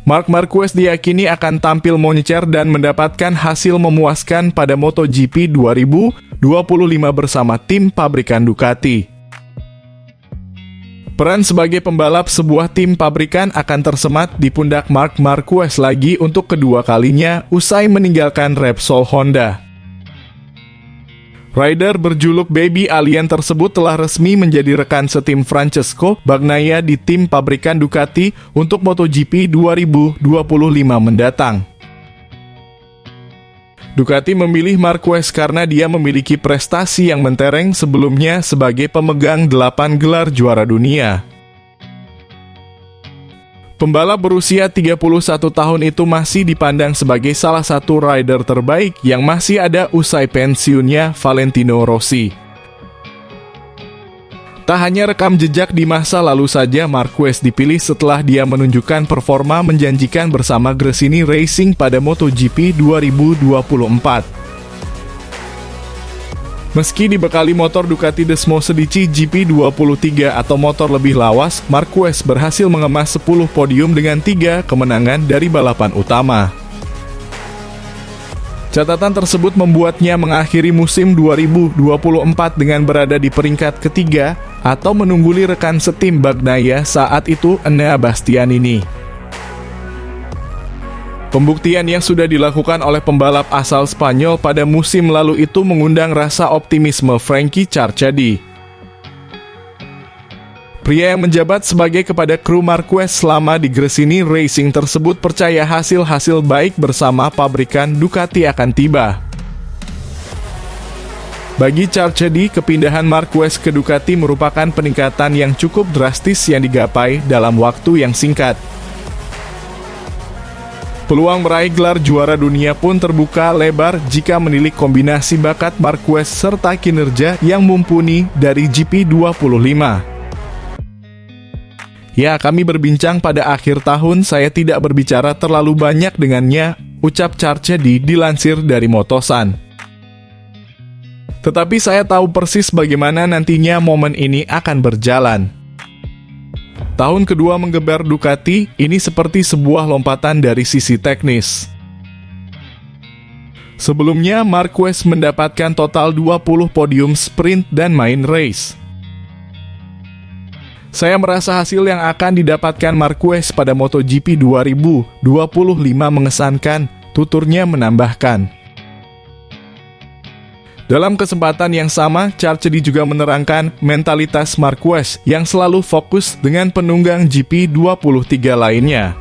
Marc Marquez diyakini akan tampil moncer dan mendapatkan hasil memuaskan pada MotoGP 2025 bersama tim pabrikan Ducati. Peran sebagai pembalap sebuah tim pabrikan akan tersemat di pundak Marc Marquez lagi untuk kedua kalinya usai meninggalkan Repsol Honda. Rider berjuluk Baby Alien tersebut telah resmi menjadi rekan setim Francesco Bagnaia di tim pabrikan Ducati untuk MotoGP 2025 mendatang. Ducati memilih Marquez karena dia memiliki prestasi yang mentereng sebelumnya sebagai pemegang 8 gelar juara dunia. Pembalap berusia 31 tahun itu masih dipandang sebagai salah satu rider terbaik yang masih ada usai pensiunnya Valentino Rossi. Tak hanya rekam jejak di masa lalu saja, Marquez dipilih setelah dia menunjukkan performa menjanjikan bersama Gresini Racing pada MotoGP 2024. Meski dibekali motor Ducati Desmo Sedici GP23 atau motor lebih lawas, Marquez berhasil mengemas 10 podium dengan 3 kemenangan dari balapan utama. Catatan tersebut membuatnya mengakhiri musim 2024 dengan berada di peringkat ketiga atau menungguli rekan setim Bagnaia saat itu, Enea Bastianini. Pembuktian yang sudah dilakukan oleh pembalap asal Spanyol pada musim lalu itu mengundang rasa optimisme Frankie Charchadi. Pria yang menjabat sebagai kepada kru Marquez selama di Gresini Racing tersebut percaya hasil-hasil baik bersama pabrikan Ducati akan tiba. Bagi Charchadi, kepindahan Marquez ke Ducati merupakan peningkatan yang cukup drastis yang digapai dalam waktu yang singkat. Peluang meraih gelar juara dunia pun terbuka lebar jika menilik kombinasi bakat Marquez serta kinerja yang mumpuni dari GP25. Ya, kami berbincang pada akhir tahun, saya tidak berbicara terlalu banyak dengannya, ucap Charchadi dilansir dari Motosan. Tetapi saya tahu persis bagaimana nantinya momen ini akan berjalan. Tahun kedua menggeber Ducati, ini seperti sebuah lompatan dari sisi teknis. Sebelumnya, Marquez mendapatkan total 20 podium sprint dan main race. Saya merasa hasil yang akan didapatkan Marquez pada MotoGP 2025 mengesankan, tuturnya menambahkan. Dalam kesempatan yang sama, Charchadi juga menerangkan mentalitas Marquez yang selalu fokus dengan penunggang GP23 lainnya.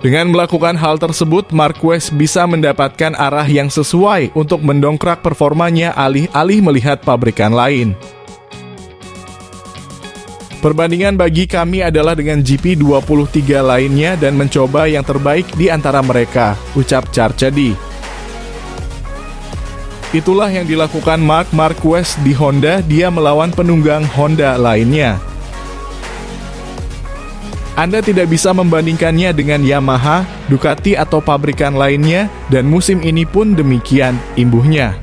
Dengan melakukan hal tersebut, Marquez bisa mendapatkan arah yang sesuai untuk mendongkrak performanya alih-alih melihat pabrikan lain. Perbandingan bagi kami adalah dengan GP23 lainnya dan mencoba yang terbaik di antara mereka, ucap Charchadi. Itulah yang dilakukan Marc Marquez di Honda, dia melawan penunggang Honda lainnya. Anda tidak bisa membandingkannya dengan Yamaha, Ducati atau pabrikan lainnya, dan musim ini pun demikian, imbuhnya.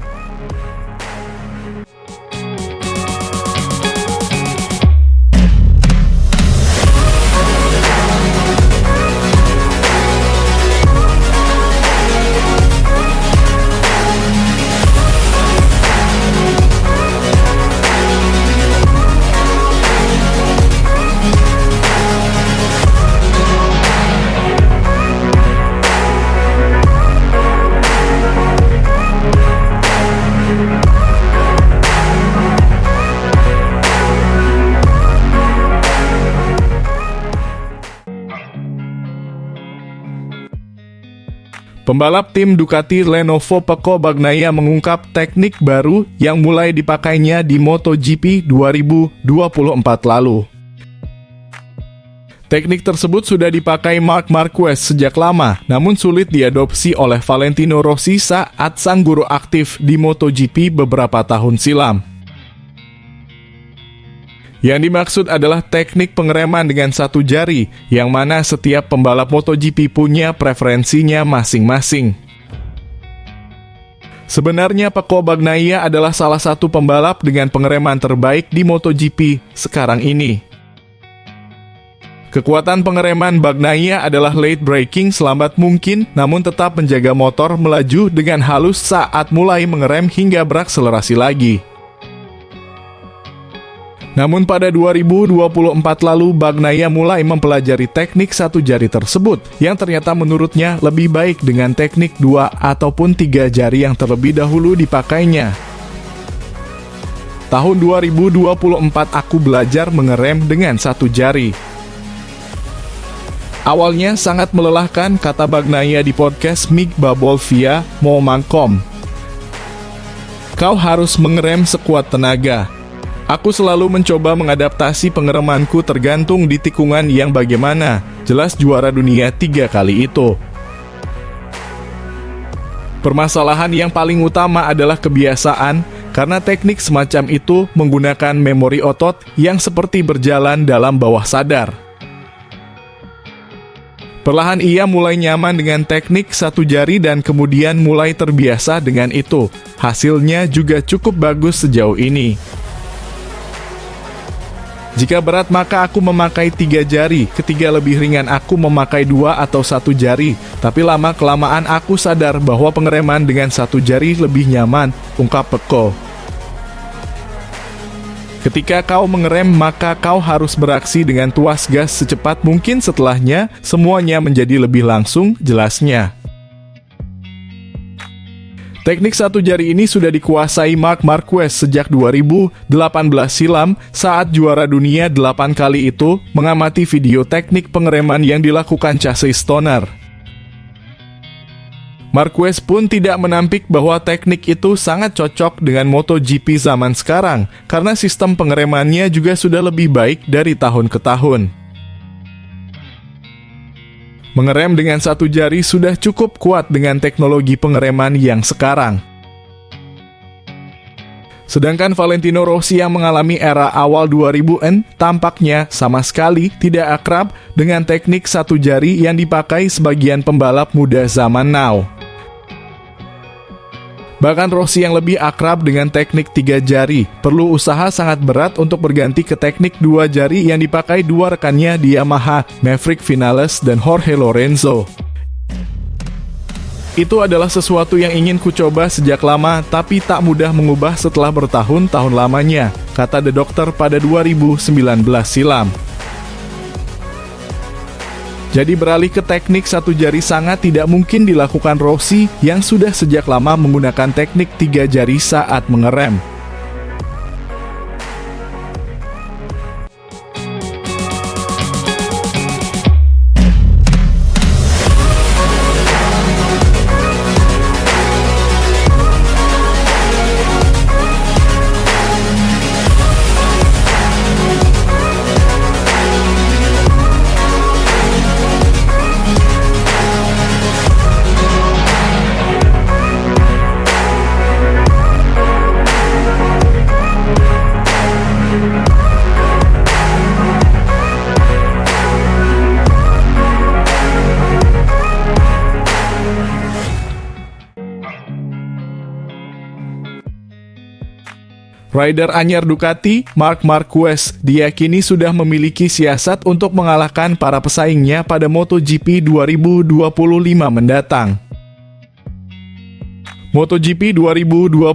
Pembalap tim Ducati Lenovo Pecco Bagnaia mengungkap teknik baru yang mulai dipakainya di MotoGP 2024 lalu. Teknik tersebut sudah dipakai Marc Marquez sejak lama, namun sulit diadopsi oleh Valentino Rossi saat sang guru aktif di MotoGP beberapa tahun silam. Yang dimaksud adalah teknik pengereman dengan satu jari, yang mana setiap pembalap MotoGP punya preferensinya masing-masing. Sebenarnya Pecco Bagnaia adalah salah satu pembalap dengan pengereman terbaik di MotoGP sekarang ini. Kekuatan pengereman Bagnaia adalah late braking selambat mungkin, namun tetap menjaga motor melaju dengan halus saat mulai mengerem hingga berakselerasi lagi. Namun pada 2024 lalu, Bagnaia mulai mempelajari teknik satu jari tersebut, yang ternyata menurutnya lebih baik dengan teknik 2 ataupun 3 jari yang terlebih dahulu dipakainya. Tahun 2024 aku belajar mengerem dengan satu jari. Awalnya sangat melelahkan, kata Bagnaia di podcast Mick Bubble via Momangkom. Kau harus mengerem sekuat tenaga. Aku selalu mencoba mengadaptasi pengeremanku tergantung di tikungan yang bagaimana. Jelas juara dunia 3 kali itu. Permasalahan yang paling utama adalah kebiasaan, karena teknik semacam itu menggunakan memori otot yang seperti berjalan dalam bawah sadar. Perlahan ia mulai nyaman dengan teknik satu jari dan kemudian mulai terbiasa dengan itu. Hasilnya juga cukup bagus sejauh ini. Jika berat maka aku memakai 3 jari, ketika lebih ringan aku memakai 2 atau 1 jari. Tapi lama-kelamaan aku sadar bahwa pengereman dengan 1 jari lebih nyaman, ungkap Peko. Ketika kau mengerem, maka kau harus beraksi dengan tuas gas secepat mungkin, setelahnya semuanya menjadi lebih langsung, jelasnya. Teknik satu jari ini sudah dikuasai Marc Marquez sejak 2018 silam saat juara dunia 8 kali itu mengamati video teknik pengereman yang dilakukan Chase Stoner. Marquez pun tidak menampik bahwa teknik itu sangat cocok dengan MotoGP zaman sekarang, karena sistem pengeremannya juga sudah lebih baik dari tahun ke tahun. Mengerem dengan satu jari sudah cukup kuat dengan teknologi pengereman yang sekarang. Sedangkan Valentino Rossi yang mengalami era awal 2000-an tampaknya sama sekali tidak akrab dengan teknik satu jari yang dipakai sebagian pembalap muda zaman now. Bahkan Rossi yang lebih akrab dengan teknik 3 jari, perlu usaha sangat berat untuk berganti ke teknik 2 jari yang dipakai 2 rekannya di Yamaha, Maverick Vinales dan Jorge Lorenzo. Itu adalah sesuatu yang ingin ku coba sejak lama, tapi tak mudah mengubah setelah bertahun-tahun lamanya, kata The Doctor pada 2019 silam. Jadi beralih ke teknik satu jari sangat tidak mungkin dilakukan Rossi yang sudah sejak lama menggunakan teknik 3 jari saat mengerem. Rider anyar Ducati, Marc Marquez, diyakini sudah memiliki siasat untuk mengalahkan para pesaingnya pada MotoGP 2025 mendatang. MotoGP 2025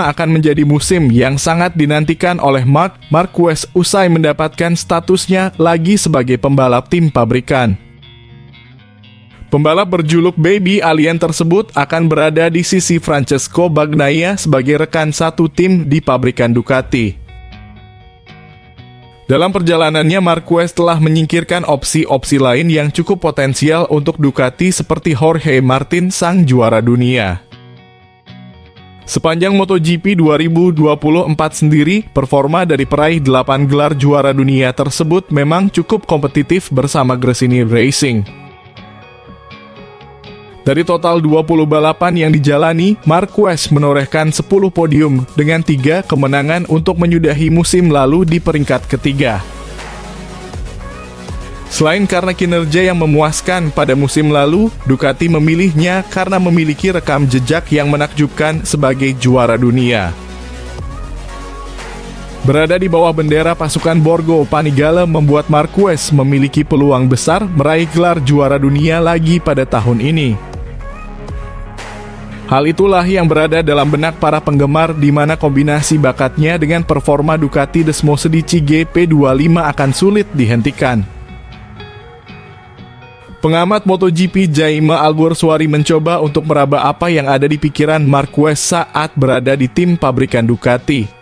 akan menjadi musim yang sangat dinantikan oleh Marc Marquez usai mendapatkan statusnya lagi sebagai pembalap tim pabrikan. Pembalap berjuluk Baby Alien tersebut akan berada di sisi Francesco Bagnaia sebagai rekan satu tim di pabrikan Ducati. Dalam perjalanannya, Marquez telah menyingkirkan opsi-opsi lain yang cukup potensial untuk Ducati seperti Jorge Martin sang juara dunia. Sepanjang MotoGP 2024 sendiri, performa dari peraih 8 gelar juara dunia tersebut memang cukup kompetitif bersama Gresini Racing. Dari total 20 balapan yang dijalani, Marquez menorehkan 10 podium dengan 3 kemenangan untuk menyudahi musim lalu di peringkat ketiga. Selain karena kinerja yang memuaskan pada musim lalu, Ducati memilihnya karena memiliki rekam jejak yang menakjubkan sebagai juara dunia. Berada di bawah bendera pasukan Borgo Panigale membuat Marquez memiliki peluang besar meraih gelar juara dunia lagi pada tahun ini. Hal itulah yang berada dalam benak para penggemar di mana kombinasi bakatnya dengan performa Ducati Desmosedici GP25 akan sulit dihentikan. Pengamat MotoGP Jaime Alguersuari mencoba untuk meraba apa yang ada di pikiran Marquez saat berada di tim pabrikan Ducati.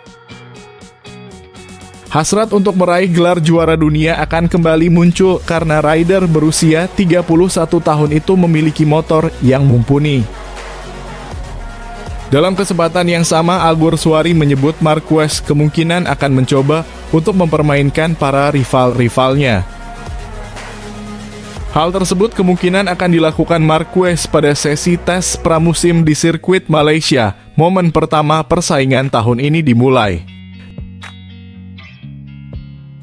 Hasrat untuk meraih gelar juara dunia akan kembali muncul karena rider berusia 31 tahun itu memiliki motor yang mumpuni. Dalam kesempatan yang sama, Alguersuari menyebut Marquez kemungkinan akan mencoba untuk mempermainkan para rival-rivalnya. Hal tersebut kemungkinan akan dilakukan Marquez pada sesi tes pramusim di sirkuit Malaysia, momen pertama persaingan tahun ini dimulai.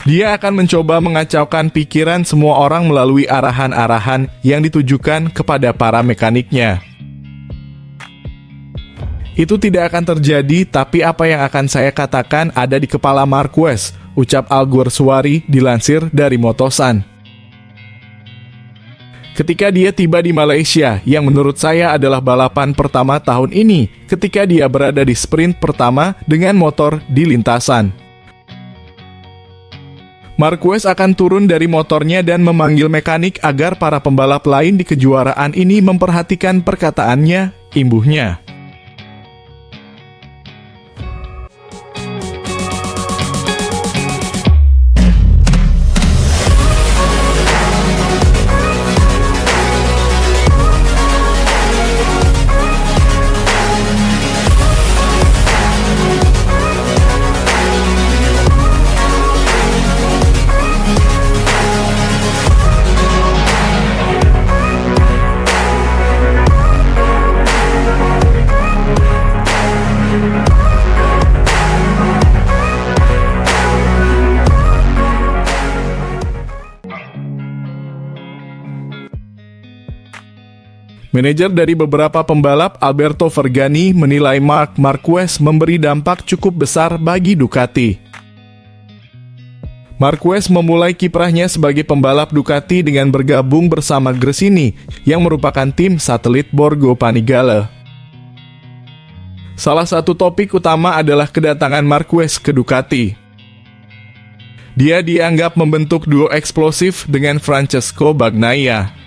Dia akan mencoba mengacaukan pikiran semua orang melalui arahan-arahan yang ditujukan kepada para mekaniknya. Itu tidak akan terjadi, tapi apa yang akan saya katakan ada di kepala Marquez, ucap Alguersuari dilansir dari Motosan. Ketika dia tiba di Malaysia, yang menurut saya adalah balapan pertama tahun ini, ketika dia berada di sprint pertama dengan motor di lintasan. Marquez akan turun dari motornya dan memanggil mekanik agar para pembalap lain di kejuaraan ini memperhatikan perkataannya, imbuhnya. Manajer dari beberapa pembalap, Alberto Vergani, menilai Marc Marquez memberi dampak cukup besar bagi Ducati. Marquez memulai kiprahnya sebagai pembalap Ducati dengan bergabung bersama Gresini, yang merupakan tim satelit Borgo Panigale. Salah satu topik utama adalah kedatangan Marquez ke Ducati. Dia dianggap membentuk duo eksplosif dengan Francesco Bagnaia.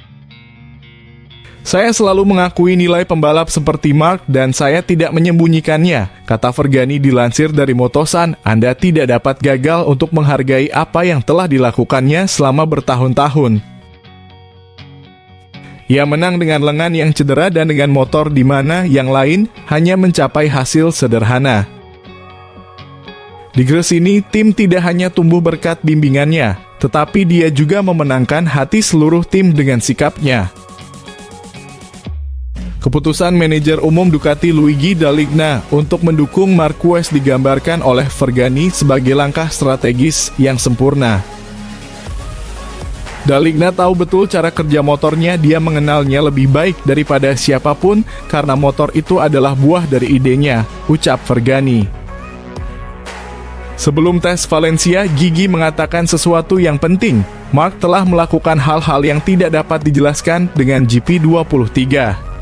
Saya selalu mengakui nilai pembalap seperti Marc dan saya tidak menyembunyikannya, kata Vergani dilansir dari Motosan. Anda tidak dapat gagal untuk menghargai apa yang telah dilakukannya selama bertahun-tahun. Ia menang dengan lengan yang cedera dan dengan motor di mana yang lain hanya mencapai hasil sederhana. Di Gresini, tim tidak hanya tumbuh berkat bimbingannya, tetapi dia juga memenangkan hati seluruh tim dengan sikapnya. Keputusan manajer umum Ducati Luigi Daligna untuk mendukung Marquez digambarkan oleh Vergani sebagai langkah strategis yang sempurna. Daligna tahu betul cara kerja motornya, dia mengenalnya lebih baik daripada siapapun karena motor itu adalah buah dari idenya, ucap Vergani. Sebelum tes Valencia, Gigi mengatakan sesuatu yang penting. Marc telah melakukan hal-hal yang tidak dapat dijelaskan dengan GP23.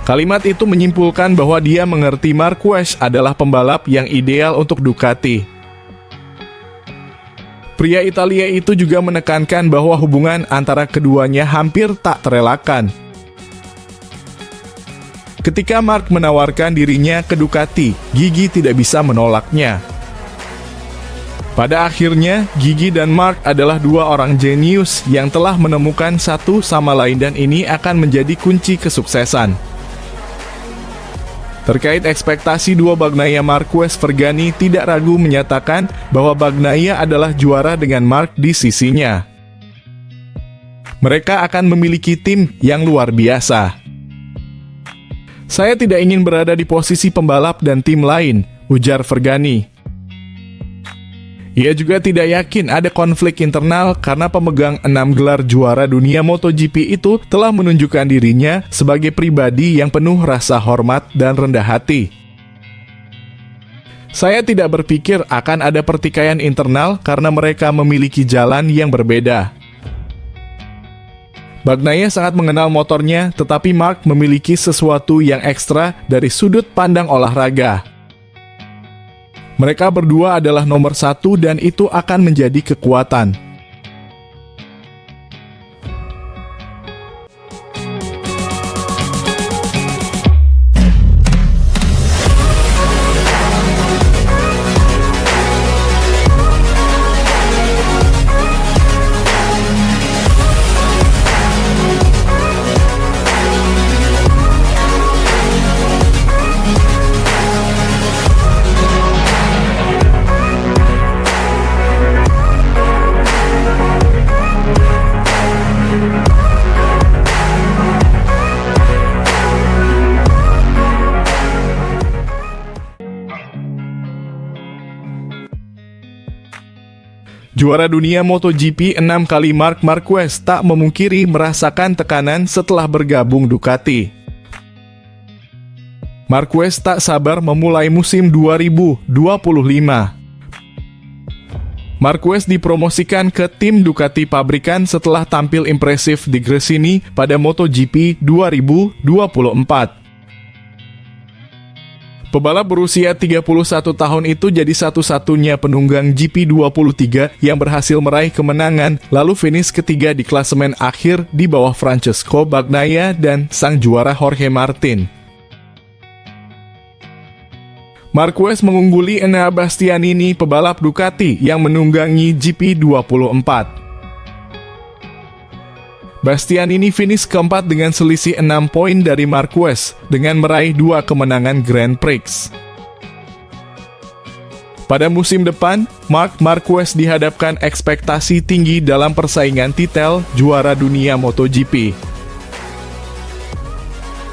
Kalimat itu menyimpulkan bahwa dia mengerti Marquez adalah pembalap yang ideal untuk Ducati. Pria Italia itu juga menekankan bahwa hubungan antara keduanya hampir tak terelakkan. Ketika Marc menawarkan dirinya ke Ducati, Gigi tidak bisa menolaknya. Pada akhirnya, Gigi dan Marc adalah dua orang jenius yang telah menemukan satu sama lain dan ini akan menjadi kunci kesuksesan. Terkait ekspektasi dua Bagnaia Marquez, Vergani tidak ragu menyatakan bahwa Bagnaia adalah juara dengan Marc di sisinya. Mereka akan memiliki tim yang luar biasa. Saya tidak ingin berada di posisi pembalap dan tim lain, ujar Vergani. Ia juga tidak yakin ada konflik internal karena pemegang 6 gelar juara dunia MotoGP itu telah menunjukkan dirinya sebagai pribadi yang penuh rasa hormat dan rendah hati. Saya tidak berpikir akan ada pertikaian internal karena mereka memiliki jalan yang berbeda. Bagnaia sangat mengenal motornya, tetapi Mark memiliki sesuatu yang ekstra dari sudut pandang olahraga. Mereka berdua adalah nomor satu dan itu akan menjadi kekuatan. Juara dunia MotoGP 6 kali Marc Marquez tak memungkiri merasakan tekanan setelah bergabung Ducati. Marquez tak sabar memulai musim 2025. Marquez dipromosikan ke tim Ducati pabrikan setelah tampil impresif di Gresini pada MotoGP 2024. Pebalap berusia 31 tahun itu jadi satu-satunya penunggang GP23 yang berhasil meraih kemenangan, lalu finish ketiga di klasemen akhir di bawah Francesco Bagnaia dan sang juara Jorge Martin. Marquez mengungguli Enea Bastianini, pebalap Ducati yang menunggangi GP24. Bastianini finish keempat dengan selisih 6 poin dari Marquez dengan meraih 2 kemenangan Grand Prix. Pada musim depan, Marc Marquez dihadapkan ekspektasi tinggi dalam persaingan titel juara dunia MotoGP.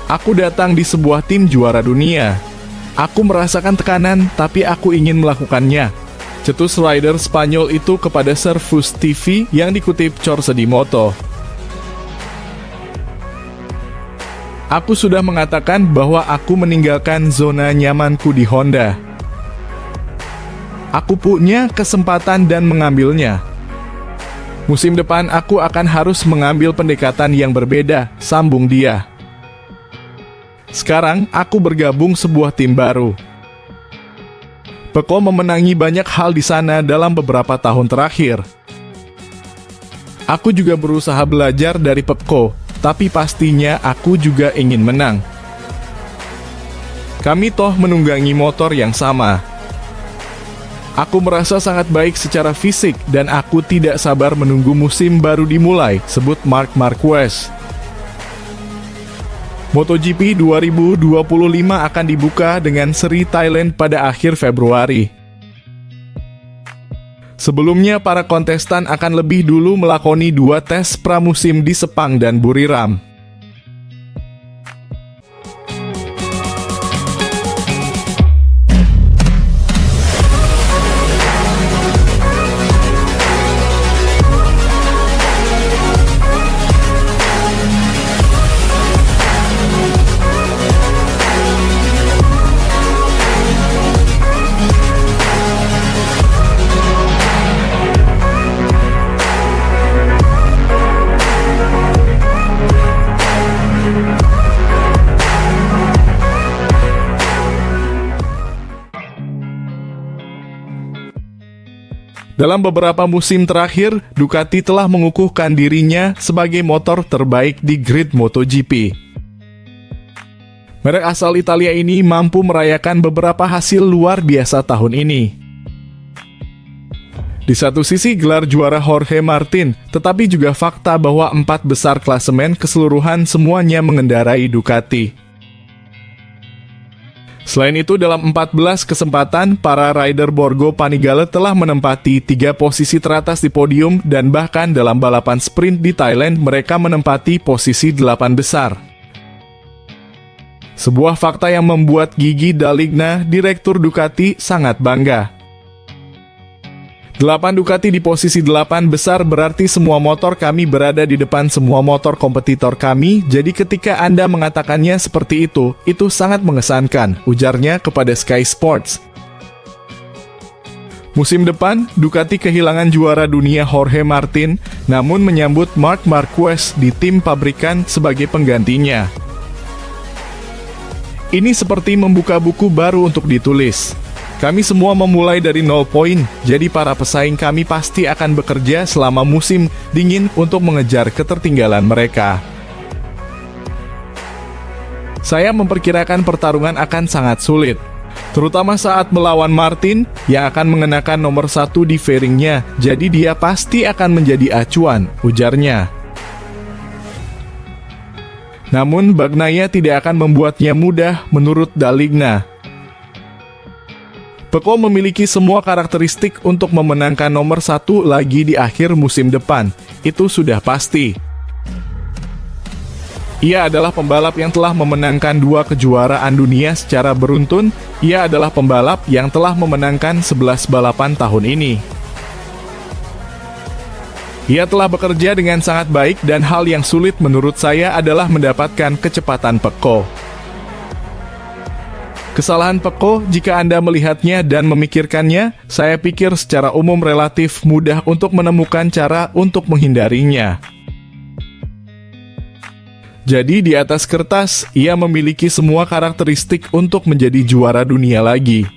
Aku datang di sebuah tim juara dunia. Aku merasakan tekanan, tapi aku ingin melakukannya. Cetus rider Spanyol itu kepada Servus TV yang dikutip Corse di Moto. Aku sudah mengatakan bahwa aku meninggalkan zona nyamanku di Honda. Aku punya kesempatan dan mengambilnya. Musim depan aku akan harus mengambil pendekatan yang berbeda, sambung dia. Sekarang aku bergabung sebuah tim baru. Pecco memenangi banyak hal di sana dalam beberapa tahun terakhir. Aku juga berusaha belajar dari Pecco, tapi pastinya aku juga ingin menang. Kami toh menunggangi motor yang sama. Aku merasa sangat baik secara fisik dan aku tidak sabar menunggu musim baru dimulai, sebut Marc Marquez. MotoGP 2025 akan dibuka dengan seri Thailand pada akhir Februari. Sebelumnya, para kontestan akan lebih dulu melakoni 2 tes pramusim di Sepang dan Buriram. Dalam beberapa musim terakhir, Ducati telah mengukuhkan dirinya sebagai motor terbaik di grid MotoGP. Merek asal Italia ini mampu merayakan beberapa hasil luar biasa tahun ini. Di satu sisi gelar juara Jorge Martin, tetapi juga fakta bahwa 4 besar klasemen keseluruhan semuanya mengendarai Ducati. Selain itu, dalam 14 kesempatan, para rider Borgo Panigale telah menempati 3 posisi teratas di podium dan bahkan dalam balapan sprint di Thailand mereka menempati posisi 8 besar. Sebuah fakta yang membuat Gigi D'Aligna, direktur Ducati, sangat bangga. 8 Ducati di posisi 8 besar berarti semua motor kami berada di depan semua motor kompetitor kami, jadi ketika Anda mengatakannya seperti itu sangat mengesankan, ujarnya kepada Sky Sports. Musim depan, Ducati kehilangan juara dunia Jorge Martin, namun menyambut Marc Marquez di tim pabrikan sebagai penggantinya. Ini seperti membuka buku baru untuk ditulis. Kami semua memulai dari 0 poin, jadi para pesaing kami pasti akan bekerja selama musim dingin untuk mengejar ketertinggalan mereka. Saya memperkirakan pertarungan akan sangat sulit, terutama saat melawan Martin yang akan mengenakan nomor 1 di fairingnya, jadi dia pasti akan menjadi acuan, ujarnya. Namun Bagnaia tidak akan membuatnya mudah menurut Daligna. Pecco memiliki semua karakteristik untuk memenangkan nomor 1 lagi di akhir musim depan, itu sudah pasti. Ia adalah pembalap yang telah memenangkan 2 kejuaraan dunia secara beruntun. Ia adalah pembalap yang telah memenangkan 11 balapan tahun ini. Ia telah bekerja dengan sangat baik dan hal yang sulit menurut saya adalah mendapatkan kecepatan Pecco. Kesalahan Pecco, jika Anda melihatnya dan memikirkannya, saya pikir secara umum relatif mudah untuk menemukan cara untuk menghindarinya. Jadi di atas kertas, ia memiliki semua karakteristik untuk menjadi juara dunia lagi.